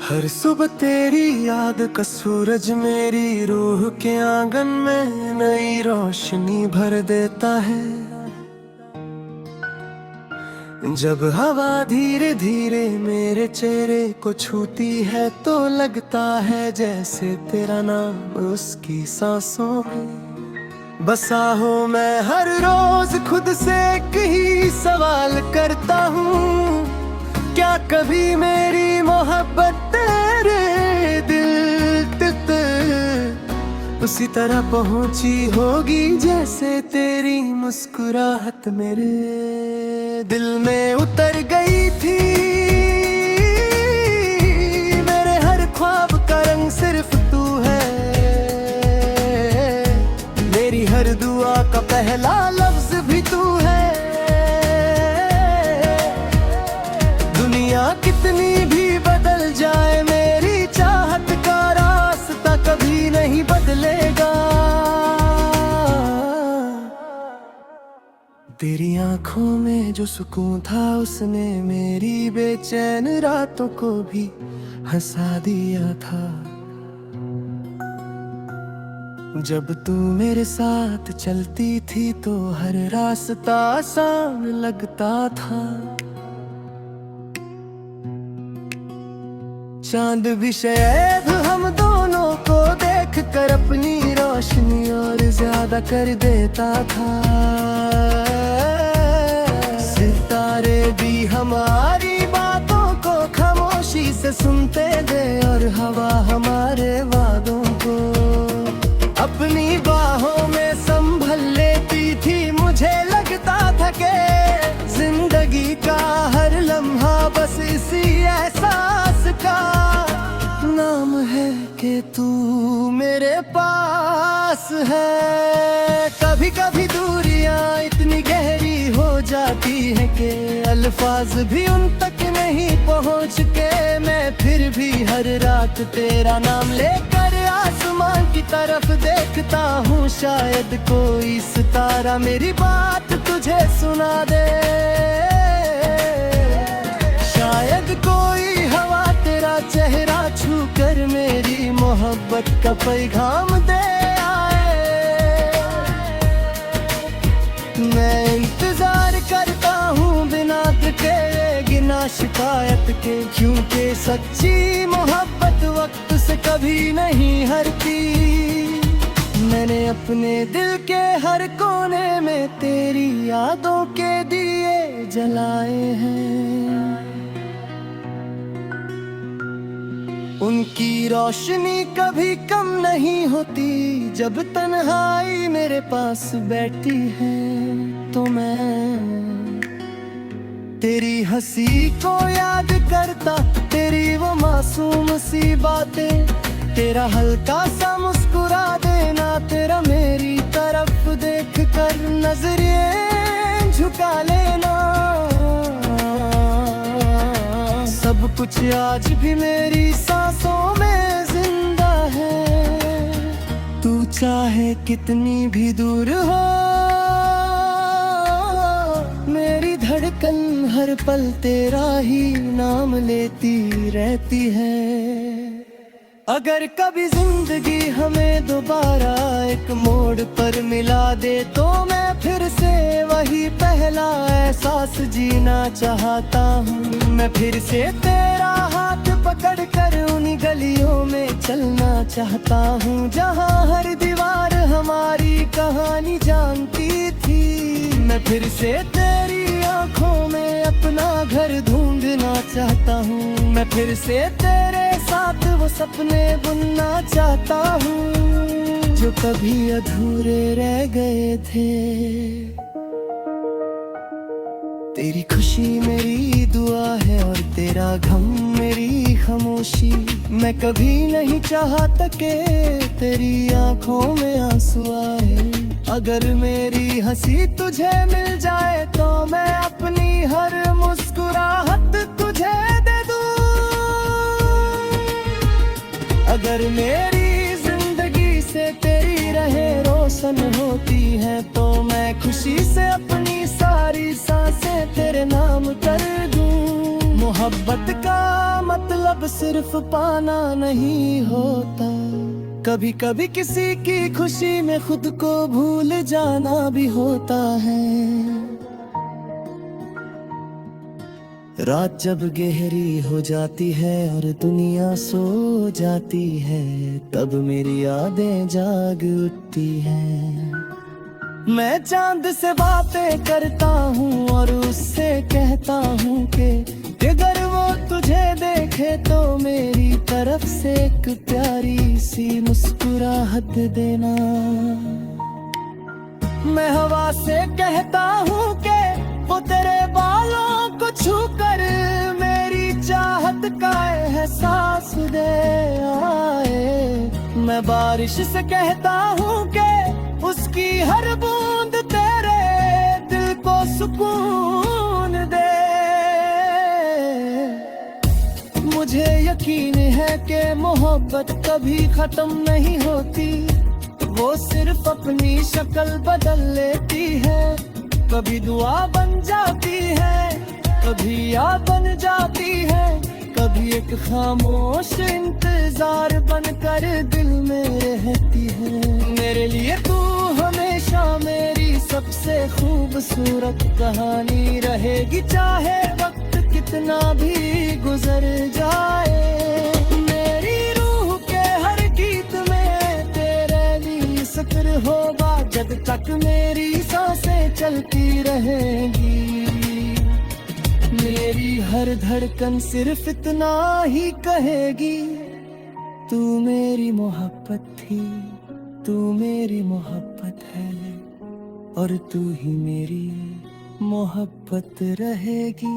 हर सुबह तेरी याद का सूरज मेरी रूह के आंगन में नई रोशनी भर देता है। जब हवा धीरे धीरे मेरे चेहरे को छूती है तो लगता है जैसे तेरा नाम उसकी सांसों में बसा हो। मैं हर रोज खुद से एक ही सवाल करता हूँ, क्या कभी मेरी मोहब्बत तेरे दिल तक उसी तरह पहुंची होगी जैसे तेरी मुस्कुराहट मेरे दिल में उतर गई थी। मेरे हर ख्वाब का रंग सिर्फ तू है, मेरी हर दुआ का पहला लफ्ज भी तू है। दुनिया कितनी भी बदल जाए मेरी चाहत का रास्ता कभी नहीं बदलेगा। तेरी आंखों में जो सुकून था उसने मेरी बेचैन रातों को भी हंसा दिया था। जब तू मेरे साथ चलती थी तो हर रास्ता आसान लगता था। चांद भी शायद हम दोनों को देख कर अपनी रोशनी और ज्यादा कर देता था। सितारे भी हमारी बातों को खामोशी से सुनते थे और हवा हमारे वादों को अपनी बाहों में संभल लेती थी। मुझे लगता था कि जिंदगी का हर लम्हा बस इसी एहसास का नाम है कि तू मेरे पास है। कभी कभी दूरियां इतनी गहरी हो जाती है कि अल्फाज भी उन तक नहीं पहुंच के मैं फिर भी हर रात तेरा नाम लेकर आसमान की तरफ देखता हूँ। शायद कोई सितारा मेरी बात तुझे सुना दे, शायद कोई हवा तेरा चेहरा छू कर मेरी मोहब्बत का पैगाम दे आए। मैं इंतजार करता हूँ बिना थके बिना शिकायत के, क्योंकि सच्ची मोहब्बत वक्त से कभी नहीं हारती। मैंने अपने दिल के हर कोने में तेरी यादों के दिए जलाए हैं। उनकी रोशनी कभी कम नहीं होती जब तन्हाई मेरे पास बैठी है। तो मैं तेरी हंसी को याद करता, तेरी वो मासूम सी बातें, तेरा हल्का सा मुस्कुरा देना, तेरा मेरी तरफ देख कर नजरें झुका लेना। सब कुछ आज भी मेरी सांसों में जिंदा है। तू चाहे कितनी भी दूर हो, मेरी धड़कन हर पल तेरा ही नाम लेती रहती है। अगर कभी जिंदगी हमें दोबारा एक मोड़ पर मिला दे तो मैं फिर से वही पहला एहसास जीना चाहता हूँ। मैं फिर से तेरा हाथ पकड़ कर उन्हीं गलियों में चलना चाहता हूँ जहाँ हर दीवार हमारी कहानी जानती थी। मैं फिर से तेरी आंखों में अपना घर ढूंढना चाहता हूँ। मैं फिर से तेरे साथ वो सपने बुनना चाहता हूँ जो कभी अधूरे रह गए थे। तेरी खुशी मेरी दुआ है और तेरा गम मेरी खामोशी। मैं कभी नहीं चाहता कि तेरी आंखों में आंसू आए। अगर मेरी हंसी तुझे मिल जाए तो मैं अपनी हर मुस्कुराहट तुझे दे दूं। अगर मेरी जिंदगी से तेरी रहे रोशन होती है तो मैं खुशी से अपनी सारी सांसें तेरे नाम कर दूं। मोहब्बत का मतलब सिर्फ पाना नहीं होता, कभी कभी किसी की खुशी में खुद को भूल जाना भी होता है। रात जब गहरी हो जाती है और दुनिया सो जाती है, तब मेरी यादें जाग उठती हैं। मैं चांद से बातें करता हूँ और उससे कहता हूँ कि अगर वो तुझे देखे तो मेरी तरफ से एक प्यारी सी मुस्कुराहट देना। मैं हवा से कहता हूँ कि वो तेरे बालों को छूकर मेरी चाहत का एहसास दे आए। मैं बारिश से कहता हूँ कि उसकी हर बूंद तेरे दिल को सुकून दे। मुझे यकीन है कि मोहब्बत कभी खत्म नहीं होती, वो सिर्फ अपनी शक्ल बदल लेती है। कभी दुआ बन जाती है, कभी याद बन जाती है, कभी एक खामोश इंतजार बनकर दिल में रहती है। मेरे लिए तू हमेशा मेरी सबसे खूबसूरत कहानी रहेगी, चाहे वक्त कितना भी गुजर जाए। मेरी रूह के हर गीत में तेरे लिए जिक्र होगा, जब तक मेरी सांसें चलती रहेंगी। मेरी हर धड़कन सिर्फ इतना ही कहेगी, तू मेरी मोहब्बत थी, तू मेरी मोहब्बत है और तू ही मेरी मोहब्बत रहेगी।